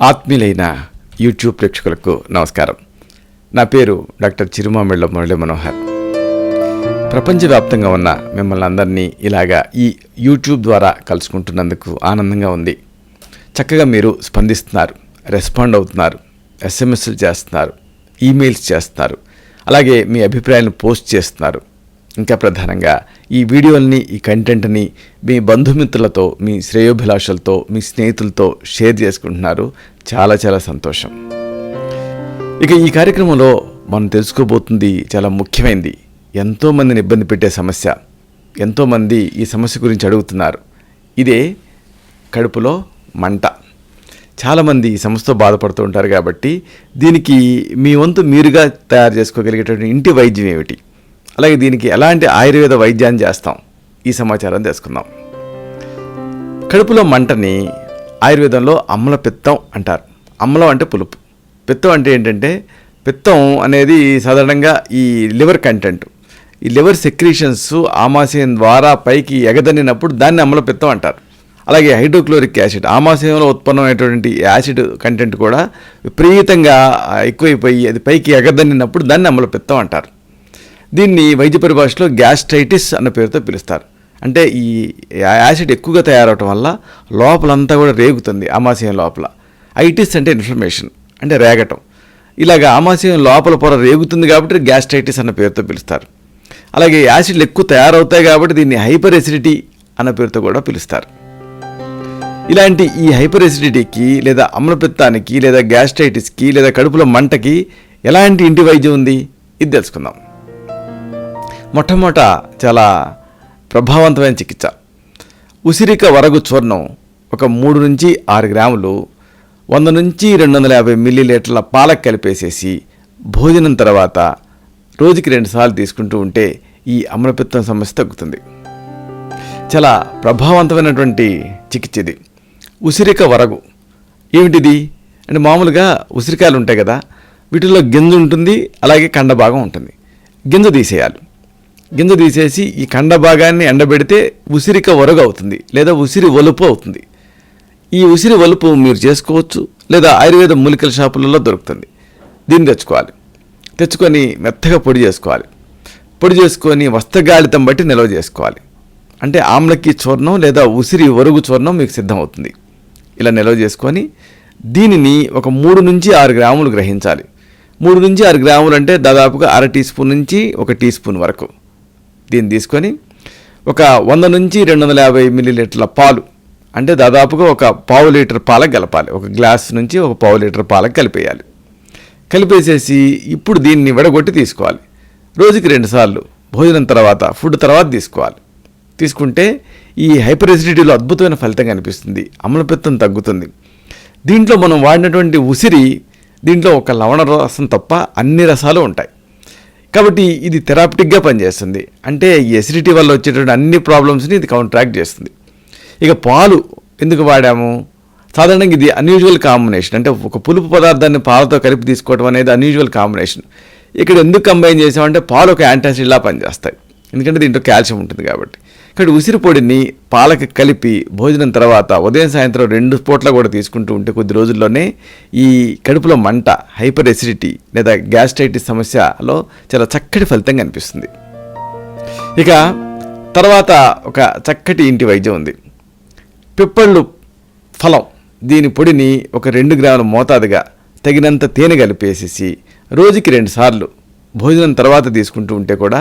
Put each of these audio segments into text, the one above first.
ఆత్మీయులైన YouTube ప్రేక్షకులకు నమస్కారం. నా పేరు డాక్టర్ చిరుమామిళ్ళ మురళీ మనోహర్. ప్రపంచవ్యాప్తంగా ఉన్న మిమ్మల్ని అందరినీ ఇలాగా ఈ యూట్యూబ్ ద్వారా కలుసుకుంటున్నందుకు ఆనందంగా ఉంది. చక్కగా మీరు స్పందిస్తున్నారు, రెస్పాండ్ అవుతున్నారు, ఎస్ఎంఎస్లు చేస్తున్నారు, ఈమెయిల్స్ చేస్తున్నారు, అలాగే మీ అభిప్రాయాలను పోస్ట్ చేస్తున్నారు. ఇంకా ప్రధానంగా ఈ వీడియోల్ని, ఈ కంటెంట్ని మీ బంధుమిత్రులతో, మీ శ్రేయోభిలాషులతో, మీ స్నేహితులతో షేర్ చేసుకుంటున్నారు. చాలా చాలా సంతోషం. ఇక ఈ కార్యక్రమంలో మనం తెలుసుకోబోతుంది చాలా ముఖ్యమైనది. ఎంతోమందిని ఇబ్బంది పెట్టే సమస్య. ఎంతోమంది ఈ సమస్య గురించి అడుగుతున్నారు. ఇదే కడుపులో మంట. చాలామంది ఈ సమస్యతో బాధపడుతూ ఉంటారు. కాబట్టి దీనికి మీ వంతు మీరుగా తయారు చేసుకోగలిగేటటువంటి ఇంటి వైద్యం ఏమిటి, అలాగే దీనికి ఎలాంటి ఆయుర్వేద వైద్యాన్ని చేస్తాం, ఈ సమాచారం తెలుసుకుందాం. కడుపులో మంటని ఆయుర్వేదంలో అమ్ల పిత్తం అంటారు. అమ్లం అంటే పులుపు, పిత్తం అంటే ఏంటంటే, పిత్తం అనేది సాధారణంగా ఈ లివర్ కంటెంట్, ఈ లివర్ సెక్రీషన్స్ ఆమాశయం ద్వారా పైకి ఎగదనినప్పుడు దాన్ని అమ్ల పిత్తం అంటారు. అలాగే హైడ్రోక్లోరిక్ యాసిడ్, ఆమాశయంలో ఉత్పన్నమైనటువంటి యాసిడ్ కంటెంట్ కూడా విపరీతంగా ఎక్కువైపోయి అది పైకి ఎగదనినప్పుడు దాన్ని అమ్ల పిత్తం అంటారు. దీన్ని వైద్య పరిభాషలో గ్యాస్ట్రైటిస్ అన్న పేరుతో పిలుస్తారు. అంటే ఈ యాసిడ్ ఎక్కువగా తయారవటం వల్ల లోపలంతా కూడా రేగుతుంది ఆమాశయం లోపల. ఐటిస్ అంటే ఇన్ఫ్లమేషన్, అంటే రేగటం. ఇలాగ ఆమాశయం లోపల పొర రేగుతుంది కాబట్టి గ్యాస్ట్రైటిస్ అన్న పేరుతో పిలుస్తారు. అలాగే యాసిడ్లు ఎక్కువ తయారవుతాయి కాబట్టి దీన్ని హైపర్ ఎసిడిటీ అన్న పేరుతో కూడా పిలుస్తారు. ఇలాంటి ఈ హైపర్ ఎసిడిటీకి లేదా అమ్లపిత్తానికి లేదా గ్యాస్ట్రైటిస్కి లేదా కడుపులో మంటకి ఎలాంటి ఇంటి వైద్యం ఉంది, ఇది తెలుసుకుందాం. మొట్టమొదట చాలా ప్రభావవంతమైన చికిత్స ఉసిరిక వరగు చూర్ణం. ఒక 3 నుంచి 6 గ్రాములు 100 నుంచి 250 మిల్లీలీటర్ల పాలకు కలిపేసేసి భోజనం తర్వాత రోజుకి 2 సార్లు తీసుకుంటూ ఉంటే ఈ అమ్లపిత్తం సమస్య తగ్గుతుంది. చాలా ప్రభావవంతమైనటువంటి చికిత్స ఇది. ఉసిరిక వరగు ఏమిటిది అంటే, మామూలుగా ఉసిరికాయలు ఉంటాయి కదా, వీటిలో గింజ ఉంటుంది, అలాగే కండ భాగం ఉంటుంది. గింజ తీసేయాలి. గింజ తీసేసి ఈ కండ భాగాన్ని ఎండబెడితే ఉసిరిక వరగు అవుతుంది, లేదా ఉసిరి ఒలుపు అవుతుంది. ఈ ఉసిరి ఒలుపు మీరు చేసుకోవచ్చు, లేదా ఆయుర్వేద మూలికల షాపులలో దొరుకుతుంది. దీన్ని తెచ్చుకొని మెత్తగా పొడి చేసుకోవాలి. పొడి చేసుకొని వస్త్రగాళితం బట్టి నిల్వ చేసుకోవాలి. అంటే ఆమ్లకి చూర్ణం లేదా ఉసిరి వరుగు చూర్ణం మీకు సిద్ధమవుతుంది. ఇలా నిల్వ చేసుకొని దీనిని ఒక 3 నుంచి 6 గ్రాములు గ్రహించాలి. 3 నుంచి 6 గ్రాములు అంటే దాదాపుగా 1/2 టీ స్పూన్ నుంచి 1 టీ స్పూన్ వరకు దీన్ని తీసుకొని ఒక 100 నుంచి 250 మిల్లీలీటర్ల పాలు, అంటే దాదాపుగా ఒక పావు లీటర్ పాలకు కలపాలి. ఒక గ్లాస్ నుంచి ఒక పావు లీటర్ పాలకు కలిపేయాలి. కలిపేసేసి ఇప్పుడు దీన్ని విడగొట్టి తీసుకోవాలి. రోజుకి 2 సార్లు భోజనం తర్వాత, ఫుడ్ తర్వాత తీసుకోవాలి. తీసుకుంటే ఈ హైపర్ ఎసిడిటీలో అద్భుతమైన ఫలితం కనిపిస్తుంది. అమ్లపిత్తం తగ్గుతుంది. దీంట్లో మనం వాడినటువంటి ఉసిరి, దీంట్లో ఒక లవణ రసం తప్ప అన్ని రసాలు ఉంటాయి. కాబట్టి ఇది థెరాపిటిక్గా పనిచేస్తుంది. అంటే ఈ ఎసిడిటీ వల్ల వచ్చేటువంటి అన్ని ప్రాబ్లమ్స్ని ఇది కౌంట్రాక్ట్ చేస్తుంది. ఇక పాలు ఎందుకు వాడాము? సాధారణంగా ఇది అన్యూజువల్ కాంబినేషన్. అంటే ఒక పులుపు పదార్థాన్ని పాలతో కలిపి తీసుకోవడం అనేది అన్యూజువల్ కాంబినేషన్. ఇక్కడ ఎందుకు కంబైన్ చేసామంటే, పాలు ఒక యాంటాసిడ్లా పనిచేస్తాయి, ఎందుకంటే దీంట్లో కాల్షియం ఉంటుంది కాబట్టి. ఇక్కడ ఉసిరి పొడిని పాలకి కలిపి భోజనం తర్వాత ఉదయం సాయంత్రం 2 పూట్ల కూడా తీసుకుంటూ ఉంటే కొద్ది రోజుల్లోనే ఈ కడుపులో మంట, హైపర్ ఎసిడిటీ లేదా గ్యాస్ట్రైటిస్ సమస్యలో చాలా చక్కటి ఫలితం కనిపిస్తుంది. ఇక తర్వాత ఒక చక్కటి ఇంటి వైద్యం ఉంది. పిప్పళ్ళు ఫలం, దీని పొడిని ఒక 2 గ్రాముల మోతాదుగా తగినంత తేనె కలిపేసేసి రోజుకి 2 సార్లు భోజనం తర్వాత తీసుకుంటూ ఉంటే కూడా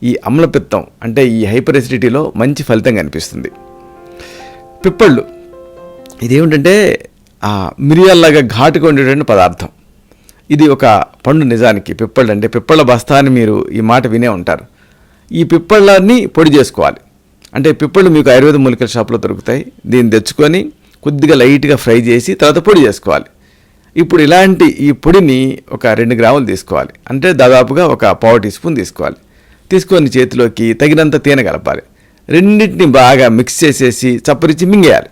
ఈ అమ్లపిత్తం అంటే ఈ హైపర్ ఎసిడిటీలో మంచి ఫలితం కనిపిస్తుంది. పిప్పళ్ళు ఇదేమిటంటే మిరియాల్లాగా ఘాటుగా ఉండేటువంటి పదార్థం. ఇది ఒక పండు. నిజానికి పిప్పళ్ళు అంటే పిప్పళ్ళ బస్తా అని మీరు ఈ మాట వినే ఉంటారు. ఈ పిప్పళ్ళని పొడి చేసుకోవాలి. అంటే పిప్పళ్ళు మీకు ఆయుర్వేద మూలికల షాప్లో దొరుకుతాయి. దీన్ని తెచ్చుకొని కొద్దిగా లైట్గా ఫ్రై చేసి తర్వాత పొడి చేసుకోవాలి. ఇప్పుడు ఇలాంటి ఈ పొడిని ఒక 2 గ్రాములు తీసుకోవాలి. అంటే దాదాపుగా ఒక పావు టీ స్పూన్ తీసుకోవాలి. తీసుకొని చేతిలోకి తగినంత తేనె కలపాలి. రెండింటిని బాగా మిక్స్ చేసేసి చప్పరించి మింగేయాలి.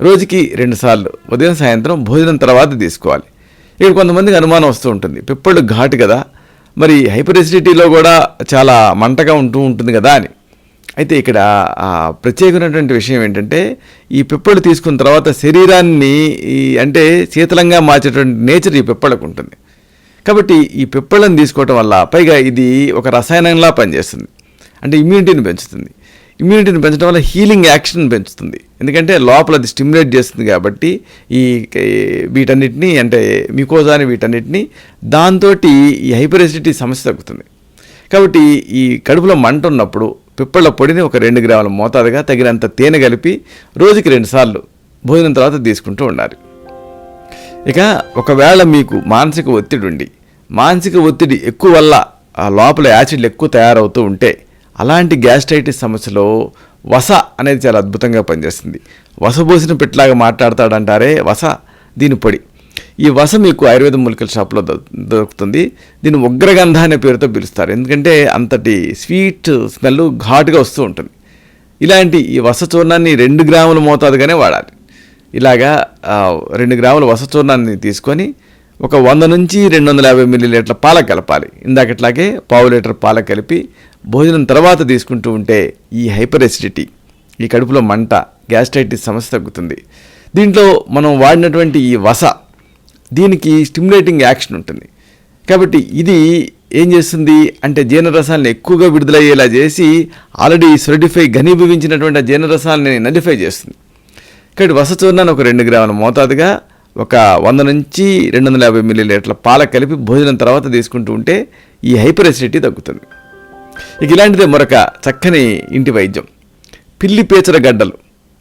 రోజుకి 2 సార్లు ఉదయం సాయంత్రం భోజనం తర్వాత తీసుకోవాలి. ఇక్కడ కొంతమందికి అనుమానం వస్తూ ఉంటుంది, పిప్పళ్ళు ఘాటు కదా, మరి హైపర్ ఎసిడిటీలో కూడా చాలా మంటగా ఉంటుంది కదా అని. అయితే ఇక్కడ ప్రత్యేకమైనటువంటి విషయం ఏంటంటే ఈ పిప్పళ్ళు తీసుకున్న తర్వాత శరీరాన్ని అంటే శీతలంగా మార్చేటువంటి నేచర్ ఈ పిప్పళ్ళకు ఉంటుంది. కాబట్టి ఈ పిప్పళ్ళని తీసుకోవటం వల్ల పైగా ఇది ఒక రసాయనంలా పనిచేస్తుంది. అంటే ఇమ్యూనిటీని పెంచుతుంది. ఇమ్యూనిటీని పెంచడం వల్ల హీలింగ్ యాక్షన్ పెంచుతుంది. ఎందుకంటే లోపల అది స్టిమ్యులేట్ చేస్తుంది కాబట్టి ఈ వీటన్నిటిని అంటే మ్యూకోజాని వీటన్నిటిని దాంతో ఈ హైపర్ ఎసిడిటీ సమస్య తగ్గుతుంది. కాబట్టి ఈ కడుపులో మంట ఉన్నప్పుడు పిప్పళ్ళ పొడిని ఒక 2 గ్రాముల మోతాదుగా తగినంత తేనె కలిపి రోజుకి 2 సార్లు భోజనం తర్వాత తీసుకుంటూ ఉండాలి. ఇక ఒకవేళ మీకు మానసిక ఒత్తిడి ఎక్కువ వల్ల ఆ లోపల యాసిడ్లు ఎక్కువ తయారవుతూ ఉంటే అలాంటి గ్యాస్ట్రైటిస్ సమస్యలో వస అనేది చాలా అద్భుతంగా పనిచేస్తుంది. వసబోసిన పెట్లాగా మాట్లాడతాడంటారే వస, దీని పొడి. ఈ వస మీకు ఆయుర్వేద మూలికల షాప్లో దొరుకుతుంది. దీన్ని ఉగ్రగంధ అనే పేరుతో పిలుస్తారు. ఎందుకంటే అంతటి స్వీట్ స్మెల్ ఘాటుగా వస్తూ ఉంటుంది. ఇలాంటి ఈ వస చూర్ణాన్ని 2 గ్రాముల మోతాదుగానే వాడాలి. ఇలాగా 2 గ్రాముల వస చూర్ణాన్ని తీసుకొని ఒక 100 నుంచి 250 మిల్లీలీటర్ల పాలకు కలపాలి. ఇందాకట్లాగే పావు లీటర్ పాలకు కలిపి భోజనం తర్వాత తీసుకుంటూ ఉంటే ఈ హైపర్ ఎసిడిటీ, ఈ కడుపులో మంట, గ్యాస్ట్రైటిస్ సమస్య తగ్గుతుంది. దీంట్లో మనం వాడినటువంటి ఈ వస దీనికి స్టిమ్యులేటింగ్ యాక్షన్ ఉంటుంది. కాబట్టి ఇది ఏం చేస్తుంది అంటే జీర్ణరసాలను ఎక్కువగా విడుదలయ్యేలా చేసి ఆల్రెడీ ఘనీభవించినటువంటి ఆ జీర్ణరసాలని నలిఫై చేస్తుంది. కాబట్టి వస చూర్ణాన్ని ఒక 2 గ్రాముల మోతాదుగా ఒక 100 నుంచి 250 మిల్లీలీటర్ల పాలకు కలిపి భోజనం తర్వాత తీసుకుంటూ ఉంటే ఈ హైపర్ ఎసిడిటీ తగ్గుతుంది. ఇక ఇలాంటిదే మరొక చక్కని ఇంటి వైద్యం పిల్లిపేచర గడ్డలు.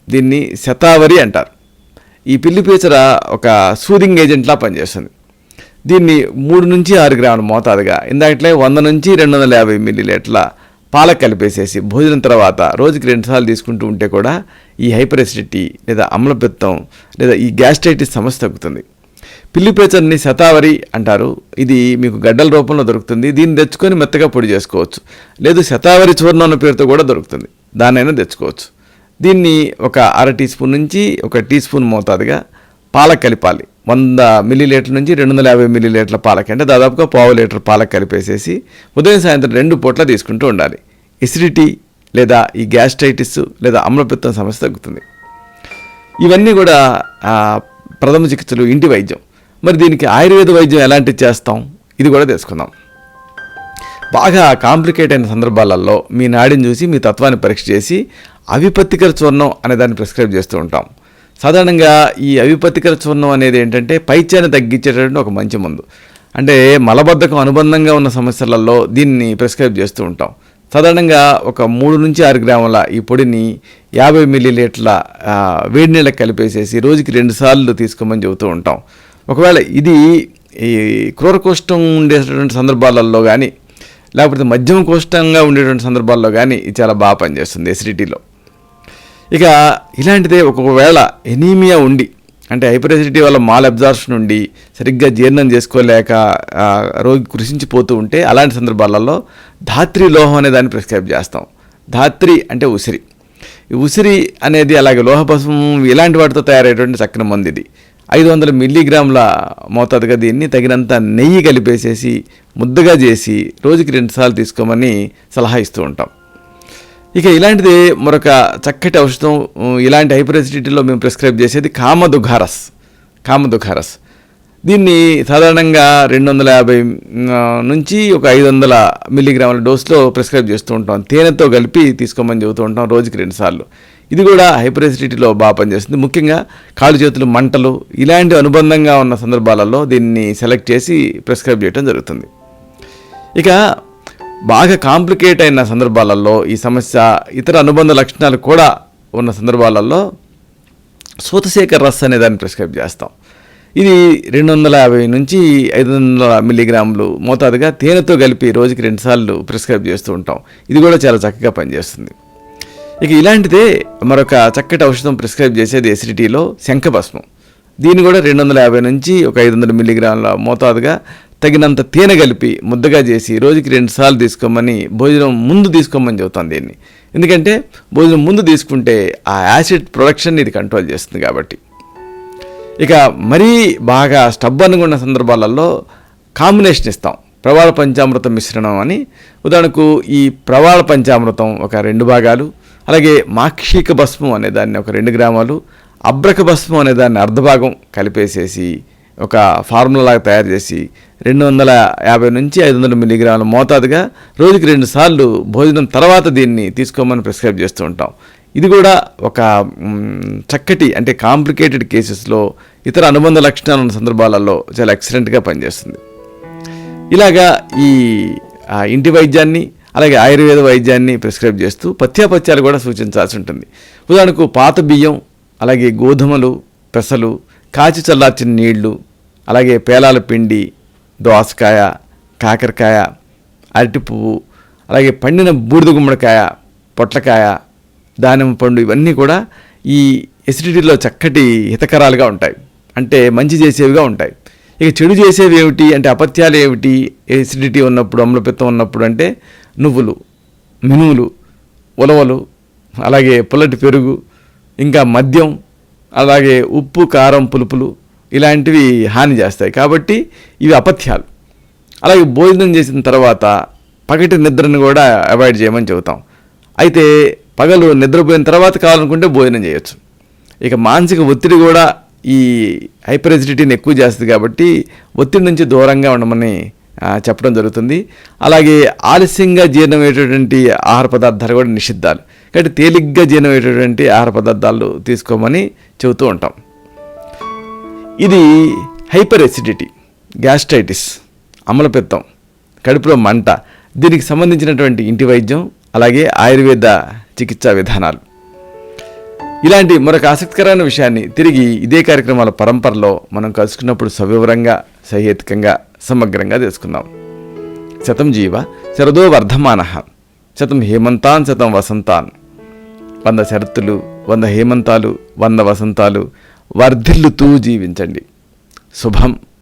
దీన్ని శతావరి అంటారు. ఈ పిల్లిపేచర ఒక సూదింగ్ ఏజెంట్లా పనిచేస్తుంది. దీన్ని 3 నుంచి 6 గ్రాముల మోతాదుగా ఇందాకట్లే 100 నుంచి 250 మిల్లీలీటర్ల పాలకు కలిపేసేసి భోజనం తర్వాత రోజుకి 2 సార్లు తీసుకుంటూ ఉంటే కూడా ఈ హైపర్ ఎసిడిటీ లేదా అమ్లపిత్తం లేదా ఈ గ్యాస్ట్రైటిస్ సమస్య తగ్గుతుంది. పిల్లిపేచర్ని శతావరి అంటారు. ఇది మీకు గడ్డల రూపంలో దొరుకుతుంది. దీన్ని తెచ్చుకొని మెత్తగా పొడి చేసుకోవచ్చు. లేదు శతావరి చూర్ణం అన్న పేరుతో కూడా దొరుకుతుంది. దాన్నైనా తెచ్చుకోవచ్చు. దీన్ని ఒక 1/2 టీ స్పూన్ నుంచి 1 టీ స్పూన్ మోతాదుగా పాలకు కలిపాలి. 100 మిల్లీలీటర్ల నుంచి 250 మిల్లీలీటర్ల పాలకి అంటే దాదాపుగా పావు లీటర్ పాలకు కలిపేసేసి ఉదయం సాయంత్రం 2 పూట్ల తీసుకుంటూ ఉండాలి. ఎసిడిటీ లేదా ఈ గ్యాస్ట్రైటిస్ లేదా అమ్లపిత్తం సమస్య తగ్గుతుంది. ఇవన్నీ కూడా ప్రథమ చికిత్సలు, ఇంటి వైద్యం. మరి దీనికి ఆయుర్వేద వైద్యం ఎలాంటివి చేస్తాం ఇది కూడా తెలుసుకుందాం. బాగా కాంప్లికేట్ అయిన సందర్భాలలో మీ నాడిని చూసి మీ తత్వాన్ని పరీక్ష చేసి అవిపత్తికర చూర్ణం అనే దాన్ని ప్రిస్క్రైబ్ చేస్తూ ఉంటాం. సాధారణంగా ఈ అవిపత్తికర చూర్ణం అనేది ఏంటంటే పైత్యాన్ని తగ్గించేటటువంటి ఒక మంచి మందు. అంటే మలబద్ధకం అనుబంధంగా ఉన్న సమస్యలలో దీన్ని ప్రిస్క్రైబ్ చేస్తూ ఉంటాం. సాధారణంగా ఒక 3 నుంచి 6 గ్రాముల ఈ పొడిని 50 మిల్లీలీటర్ల వేడి నీళ్ళకి కలిపేసేసి రోజుకి 2 సార్లు తీసుకోమని చెబుతూ ఉంటాం. ఒకవేళ ఇది ఈ క్రూరకోష్టం ఉండేటటువంటి సందర్భాలలో కానీ లేకపోతే మధ్యమ కోష్టంగా ఉండేటువంటి సందర్భాల్లో కానీ ఇది చాలా బాగా పనిచేస్తుంది ఎసిడిటీలో. ఇక ఇలాంటిదే ఒకవేళ ఎనీమియా ఉండి అంటే హైపర్ ఎసిడిటీ వల్ల మాల్ అబ్జార్ప్షన్ ఉండి సరిగ్గా జీర్ణం చేసుకోలేక రోగి కృషించిపోతూ ఉంటే అలాంటి సందర్భాలలో ధాత్రి లోహం అనే దాన్ని ప్రిస్క్రైబ్ చేస్తాం. ధాత్రి అంటే ఉసిరి. ఈ ఉసిరి అనేది అలాగే లోహపసుము ఇలాంటి వాటితో తయారయ్యేటువంటి చక్కని మందు. ఇది 500 మిల్లీగ్రాముల మోతాదుగా దీన్ని తగినంత నెయ్యి కలిపేసేసి ముద్దగా చేసి రోజుకి 2 సార్లు తీసుకోమని సలహా ఇస్తూ ఉంటాం. ఇక ఇలాంటిదే మరొక చక్కటి ఔషధం ఇలాంటి హైపర్ ఎసిడిటీలో మేము ప్రిస్క్రైబ్ చేసేది కామదుఘారస్. దీన్ని సాధారణంగా 250 నుంచి ఒక 500 మిల్లీగ్రాముల డోస్లో ప్రిస్క్రైబ్ చేస్తూ ఉంటాం. తేనెతో కలిపి తీసుకోమని చెబుతూ ఉంటాం రోజుకి 2 సార్లు. ఇది కూడా హైపర్ ఎసిడిటీలో బాగా పనిచేస్తుంది. ముఖ్యంగా కాళ్ళు చేతులు మంటలు ఇలాంటి అనుబంధంగా ఉన్న సందర్భాలలో దీన్ని సెలెక్ట్ చేసి ప్రిస్క్రైబ్ చేయడం జరుగుతుంది. ఇక బాగా కాంప్లికేట్ అయిన సందర్భాలలో ఈ సమస్య ఇతర అనుబంధ లక్షణాలు కూడా ఉన్న సందర్భాలలో సూతశేఖర రస్ అనే దాన్ని ప్రిస్క్రైబ్ చేస్తాం. ఇది 250 నుంచి 500 మిల్లీగ్రాములు మోతాదుగా తేనెతో కలిపి రోజుకి 2 సార్లు ప్రిస్క్రైబ్ చేస్తూ ఉంటాం. ఇది కూడా చాలా చక్కగా పనిచేస్తుంది. ఇక ఇలాంటిదే మరొక చక్కటి ఔషధం ప్రిస్క్రైబ్ చేసేది ఎసిడిటీలో శంఖభస్మం. దీన్ని కూడా 250 నుంచి ఒక 500 మిల్లీగ్రాముల మోతాదుగా తగినంత తేనె కలిపి ముద్దగా చేసి రోజుకి 2 సార్లు తీసుకోమని భోజనం ముందు తీసుకోమని చెబుతాం దీన్ని. ఎందుకంటే భోజనం ముందు తీసుకుంటే ఆ యాసిడ్ ప్రొడక్షన్ ఇది కంట్రోల్ చేస్తుంది కాబట్టి. ఇక మరీ బాగా స్టబ్బన్గా ఉన్న సందర్భాలలో కాంబినేషన్ ఇస్తాం. ప్రవాళ పంచామృతం మిశ్రణం అని. ఉదాహరణకు ఈ ప్రవాళ పంచామృతం ఒక 2 భాగాలు, అలాగే మాక్షిక భస్మం అనే దాన్ని ఒక 2 గ్రాములు, అబ్రక భస్మం అనే దాన్ని అర్ధభాగం కలిపేసేసి ఒక ఫార్ములా లాగా తయారు చేసి 250 నుంచి 500 మిల్లీగ్రాముల మోతాదుగా రోజుకి 2 సార్లు భోజనం తర్వాత దీన్ని తీసుకోమని ప్రిస్క్రైబ్ చేస్తూ ఉంటాం. ఇది కూడా ఒక చక్కటి, అంటే కాంప్లికేటెడ్ కేసెస్లో, ఇతర అనుబంధ లక్షణాలు ఉన్న సందర్భాలలో చాలా ఎక్సలెంట్గా పనిచేస్తుంది. ఇలాగా ఈ ఇంటి వైద్యాన్ని అలాగే ఆయుర్వేద వైద్యాన్ని ప్రిస్క్రైబ్ చేస్తూ పథ్యాపథ్యాలు కూడా సూచించాల్సి ఉంటుంది. ఉదాహరణకు పాత బియ్యం, అలాగే గోధుమలు, పెసలు, కాచి చల్లార్చిన నీళ్లు, అలాగే పేలాల పిండి, దోసకాయ, కాకరకాయ, అరటి పువ్వు, అలాగే పండిన బూడిద గుమ్మడికాయ, పొట్లకాయ, దానిమ్మ పండు, ఇవన్నీ కూడా ఈ ఎసిడిటీలో చక్కటి హితకరాలుగా ఉంటాయి, అంటే మంచి చేసేవిగా ఉంటాయి. ఇక చెడు చేసేవి ఏమిటి అంటే అపత్యాలు ఏమిటి ఎసిడిటీ ఉన్నప్పుడు, అమ్లపిత్తం ఉన్నప్పుడు అంటే నువ్వులు, మినుములు, ఉలవలు, అలాగే పుల్లటి పెరుగు, ఇంకా మద్యం, అలాగే ఉప్పు, కారం, పులుపులు ఇలాంటివి హాని చేస్తాయి. కాబట్టి ఇవి అపథ్యాలు. అలాగే భోజనం చేసిన తర్వాత పగటి నిద్రను కూడా అవాయిడ్ చేయమని చెబుతాం. అయితే పగలు నిద్రపోయిన తర్వాత కావాలనుకుంటే భోజనం చేయొచ్చు. ఇక మానసిక ఒత్తిడి కూడా ఈ హైపర్ ఎసిడిటీని ఎక్కువ చేస్తుంది కాబట్టి ఒత్తిడి నుంచి దూరంగా ఉండమని చెప్పడం జరుగుతుంది. అలాగే ఆలస్యంగా జీర్ణమయ్యేటటువంటి ఆహార పదార్థాలు కూడా నిషిద్ధాలు, కాబట్టి తేలిగ్గా జీర్ణమయ్యేటటువంటి ఆహార పదార్థాలు తీసుకోమని చెబుతూ ఉంటాం. ఇది హైపర్ ఎసిడిటీ, గ్యాస్ట్రైటిస్, అమలపిత్తం, కడుపులో మంట, దీనికి సంబంధించినటువంటి ఇంటి వైద్యం, అలాగే ఆయుర్వేద చికిత్సా విధానాలు. ఇలాంటి మరొక ఆసక్తికరమైన విషయాన్ని తిరిగి ఇదే కార్యక్రమాల పరంపరలో మనం కలుసుకున్నప్పుడు సవివరంగా, సహేతుకంగా, సమగ్రంగా తెలుసుకుందాం. శతం జీవ శరదో వర్ధమానః, శతం హేమంతాన్ శతం వసంతాన్. 100 శరత్తులు, 100 హేమంతాలు, 100 వసంతాలు వర్ధిల్లుతూ జీవించండి. శుభం.